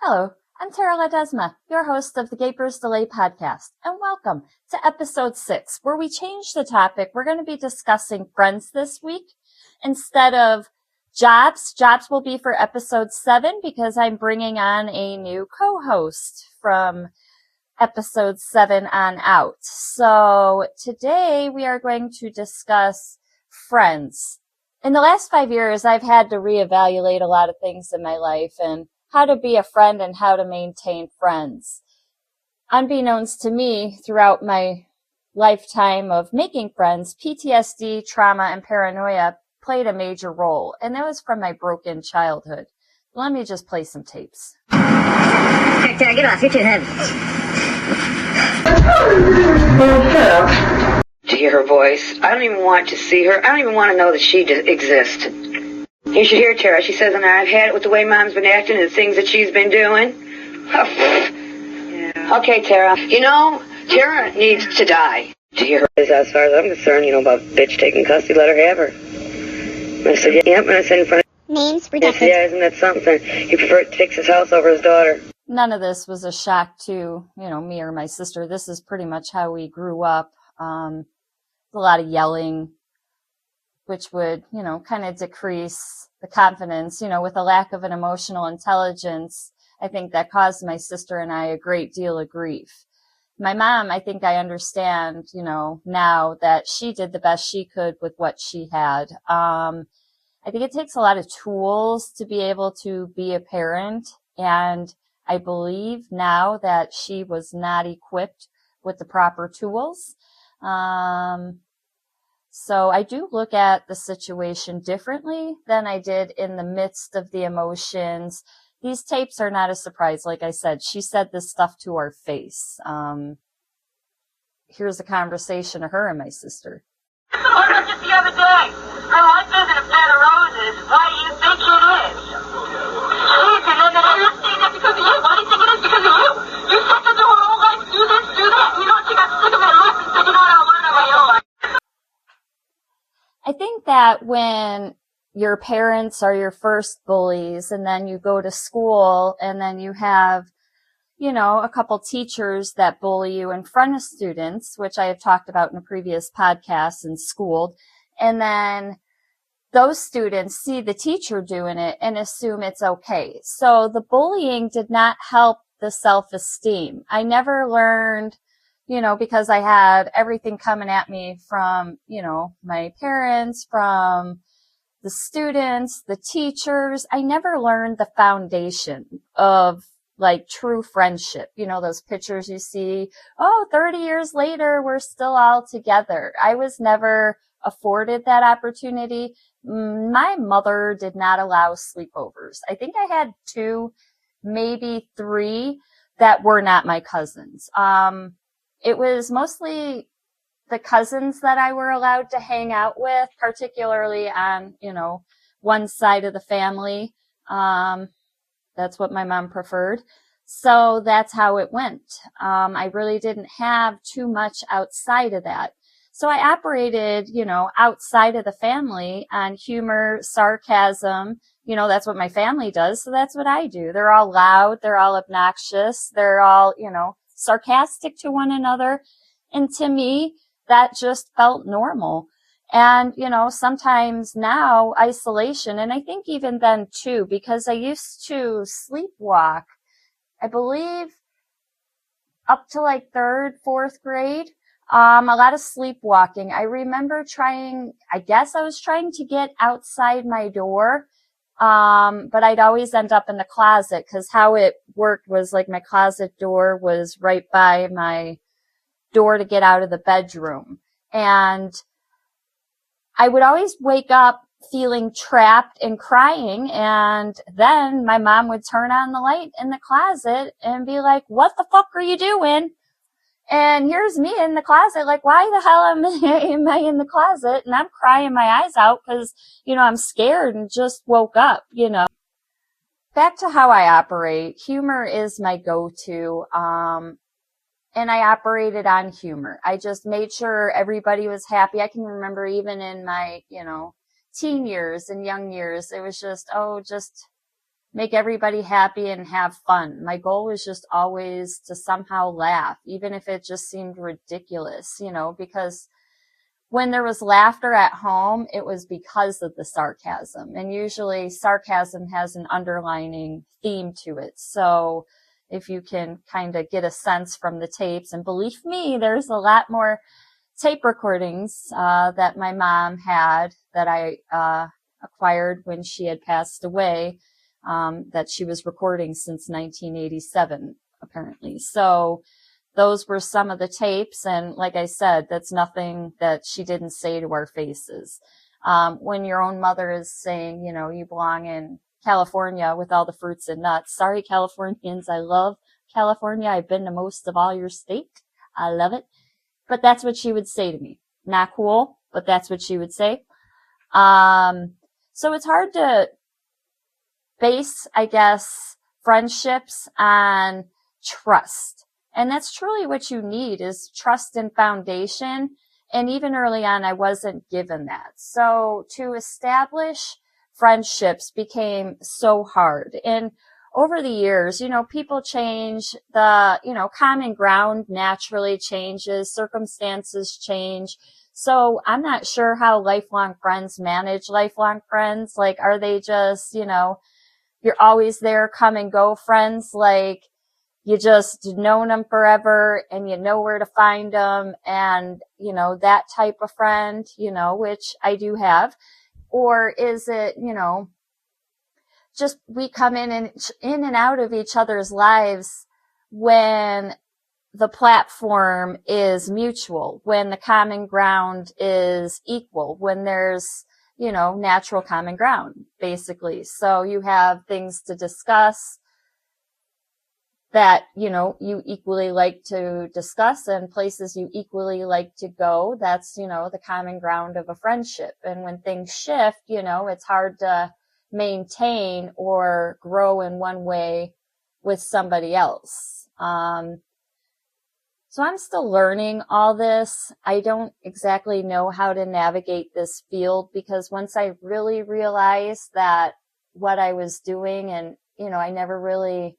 Hello, I'm Tara Ledesma, your host of the Gapers Delay podcast, and welcome to episode 6, where we change the topic. We're going to be discussing friends this week instead of jobs. Jobs will be for episode 7 because I'm bringing on a new co-host from episode 7 on out. So today we are going to discuss friends. In the last 5 years, I've had to reevaluate a lot of things in my life and how to be a friend and how to maintain friends. Unbeknownst to me, throughout my lifetime of making friends, PTSD, trauma, and paranoia played a major role, and that was from my broken childhood. Let me just play some tapes. Hey, Tara, get off. You're too heavy. To hear her voice. I don't even want to see her. I don't even want to know that she exists. You should hear Tara. She says, and I've had it with the way Mom's been acting and the things that she's been doing. Yeah. Okay, Tara. You know, Tara needs to die. To hear her, as far as I'm concerned, about bitch taking custody, let her have her. And I said, yep, and I said in front of Names redacted. yeah, isn't that something? He preferred to fix his house over his daughter. None of this was a shock to, me or my sister. This is pretty much how we grew up. A lot of yelling, which would, kind of decrease the confidence, with a lack of an emotional intelligence. I think that caused my sister and I a great deal of grief. My mom, I think I understand, now that she did the best she could with what she had. I think it takes a lot of tools to be able to be a parent. And I believe now that she was not equipped with the proper tools. So I do look at the situation differently than I did in the midst of the emotions. These tapes are not a surprise. Like I said, she said this stuff to our face. Here's a conversation of her and my sister. What about just the other day? Her life isn't a bed of roses. Why do you think it is? Jeez, and then I'm not saying that because of you. Why do you think it is? Because of you. You said to do her whole life, do this, do that. You know, she got sick of it left and said, I'll learn on my own. I think that when your parents are your first bullies and then you go to school and then you have, a couple teachers that bully you in front of students, which I have talked about in a previous podcast and schooled, and then those students see the teacher doing it and assume it's okay. So the bullying did not help the self-esteem. I never learned, because I had everything coming at me from, my parents, from the students, the teachers. I never learned the foundation of true friendship. Those pictures you see, 30 years later, we're still all together. I was never afforded that opportunity. My mother did not allow sleepovers. I think I had 2, maybe 3 that were not my cousins. It was mostly the cousins that I were allowed to hang out with, particularly on, one side of the family. That's what my mom preferred. So that's how it went. I really didn't have too much outside of that. So I operated, outside of the family on humor, sarcasm. That's what my family does. So that's what I do. They're all loud. They're all obnoxious. They're all, sarcastic to one another. And to me, that just felt normal. And, sometimes now isolation, and I think even then too, because I used to sleepwalk, I believe up to 3rd, 4th grade, a lot of sleepwalking. I remember I was trying to get outside my door. But I'd always end up in the closet because how it worked was my closet door was right by my door to get out of the bedroom. And I would always wake up feeling trapped and crying. And then my mom would turn on the light in the closet and be like, what the fuck are you doing? And here's me in the closet, why the hell am I in the closet? And I'm crying my eyes out because, I'm scared and just woke up, Back to how I operate. Humor is my go-to. And I operated on humor. I just made sure everybody was happy. I can remember even in my, teen years and young years, it was just make everybody happy and have fun. My goal was just always to somehow laugh, even if it just seemed ridiculous, because when there was laughter at home, it was because of the sarcasm. And usually sarcasm has an underlining theme to it. So if you can kind of get a sense from the tapes, and believe me, there's a lot more tape recordings that my mom had that I acquired when she had passed away, that she was recording since 1987, apparently. So those were some of the tapes. And like I said, that's nothing that she didn't say to our faces. When your own mother is saying, you belong in California with all the fruits and nuts. Sorry, Californians. I love California. I've been to most of all your state. I love it. But that's what she would say to me. Not cool, but that's what she would say. So it's hard to base, I guess, friendships on trust. And that's truly what you need, is trust and foundation. And even early on, I wasn't given that. So to establish friendships became so hard. And over the years, people change, the, common ground naturally changes, circumstances change. So I'm not sure how lifelong friends manage lifelong friends. Like, are they just, you're always there, come and go friends? Like, you just known them forever and you know where to find them, and, that type of friend, which I do have? Or is it, just we come in and out of each other's lives when the platform is mutual, when the common ground is equal, when there's, natural common ground, basically. So you have things to discuss that, you equally like to discuss, and places you equally like to go. That's, the common ground of a friendship. And when things shift, it's hard to maintain or grow in one way with somebody else. So I'm still learning all this. I don't exactly know how to navigate this field, because once I really realized that what I was doing, and, I never really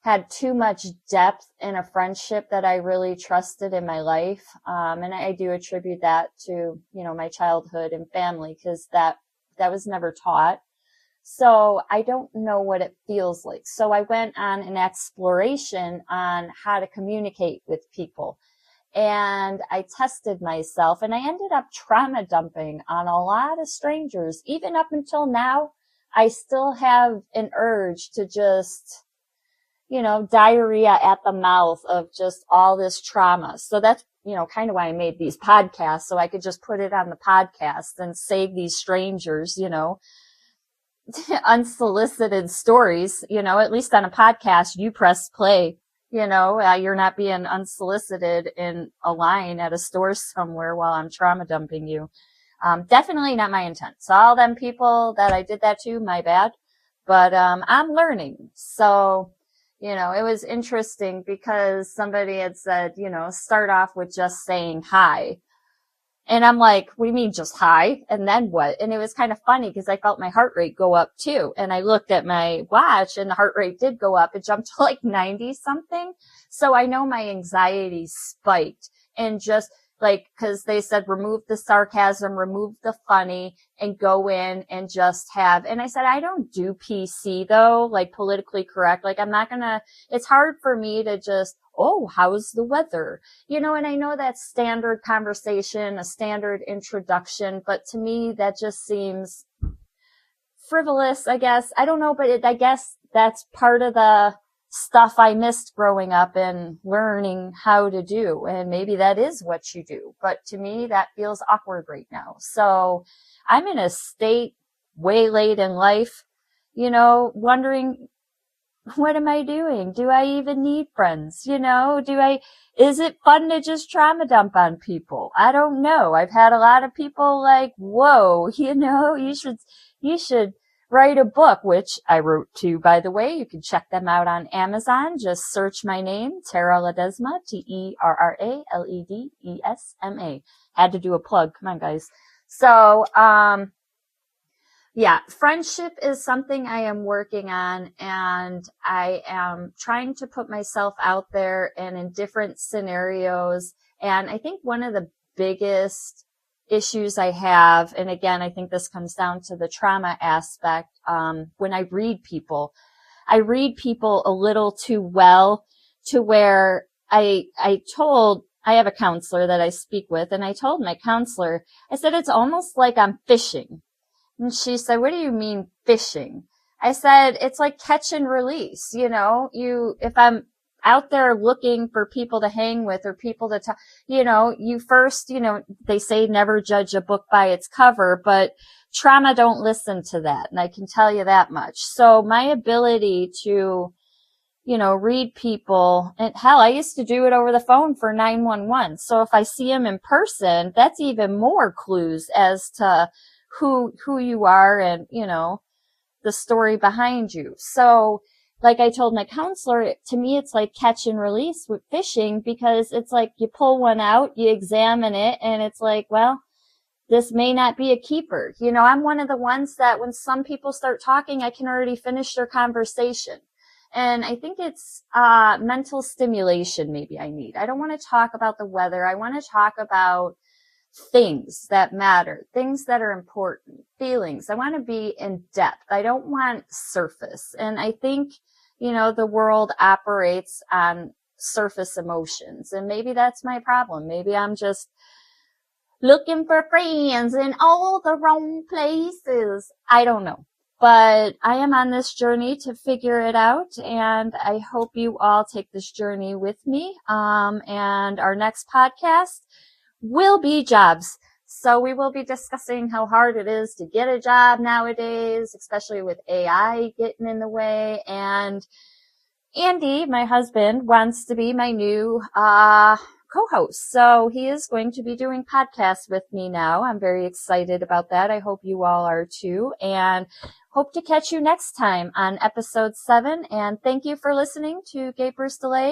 had too much depth in a friendship that I really trusted in my life. And I do attribute that to, my childhood and family, because that was never taught. So I don't know what it feels like. So I went on an exploration on how to communicate with people. And I tested myself, and I ended up trauma dumping on a lot of strangers. Even up until now, I still have an urge to just, diarrhea at the mouth of just all this trauma. So that's, kind of why I made these podcasts, so I could just put it on the podcast and save these strangers, unsolicited stories. At least on a podcast, you press play, you're not being unsolicited in a line at a store somewhere while I'm trauma dumping you. Definitely not my intent. So all them people that I did that to, my bad. But, I'm learning. So, it was interesting because somebody had said, start off with just saying hi. And I'm like, what do you mean just hi? And then what? And it was kind of funny because I felt my heart rate go up too. And I looked at my watch and the heart rate did go up. It jumped to like 90 something. So I know my anxiety spiked, and just like, cause they said, remove the sarcasm, remove the funny, and go in and just have, and I said, I don't do PC though, like politically correct. Like, I'm not gonna, it's hard for me to just, oh, how's the weather? And I know that's standard conversation, a standard introduction, but to me, that just seems frivolous, I guess. I don't know, but I guess that's part of the stuff I missed growing up and learning how to do. And maybe that is what you do. But to me, that feels awkward right now. So I'm in a state way late in life, wondering, what am I doing? Do I even need friends? Is it fun to just trauma dump on people? I don't know. I've had a lot of people like, whoa, you should write a book, which I wrote too, by the way. You can check them out on Amazon. Just search my name, Tara Ledesma, TERRALEDESMA. Had to do a plug. Come on, guys. So, Yeah, friendship is something I am working on, and I am trying to put myself out there and in different scenarios. And I think one of the biggest issues I have, and again, I think this comes down to the trauma aspect, when I read people a little too well, to where I have a counselor that I speak with, and I told my counselor, I said, it's almost like I'm fishing. And she said, what do you mean fishing? I said, it's like catch and release. If I'm out there looking for people to hang with or people to talk, you first, they say never judge a book by its cover, but trauma don't listen to that. And I can tell you that much. So my ability to, read people, and hell, I used to do it over the phone for 911. So if I see them in person, that's even more clues as to who you are and, the story behind you. So like I told my counselor, to me, it's like catch and release with fishing, because it's like you pull one out, you examine it, and it's like, well, this may not be a keeper. I'm one of the ones that when some people start talking, I can already finish their conversation. And I think it's mental stimulation maybe I need. I don't want to talk about the weather. I want to talk about things that matter, things that are important, feelings. I want to be in depth. I don't want surface. And I think, the world operates on surface emotions. And maybe that's my problem. Maybe I'm just looking for friends in all the wrong places. I don't know. But I am on this journey to figure it out, and I hope you all take this journey with me. And our next podcast will be jobs. So we will be discussing how hard it is to get a job nowadays, especially with AI getting in the way. And Andy, my husband, wants to be my new co-host. So he is going to be doing podcasts with me now. I'm very excited about that. I hope you all are too. And hope to catch you next time on episode 7. And thank you for listening to Gapers Delay.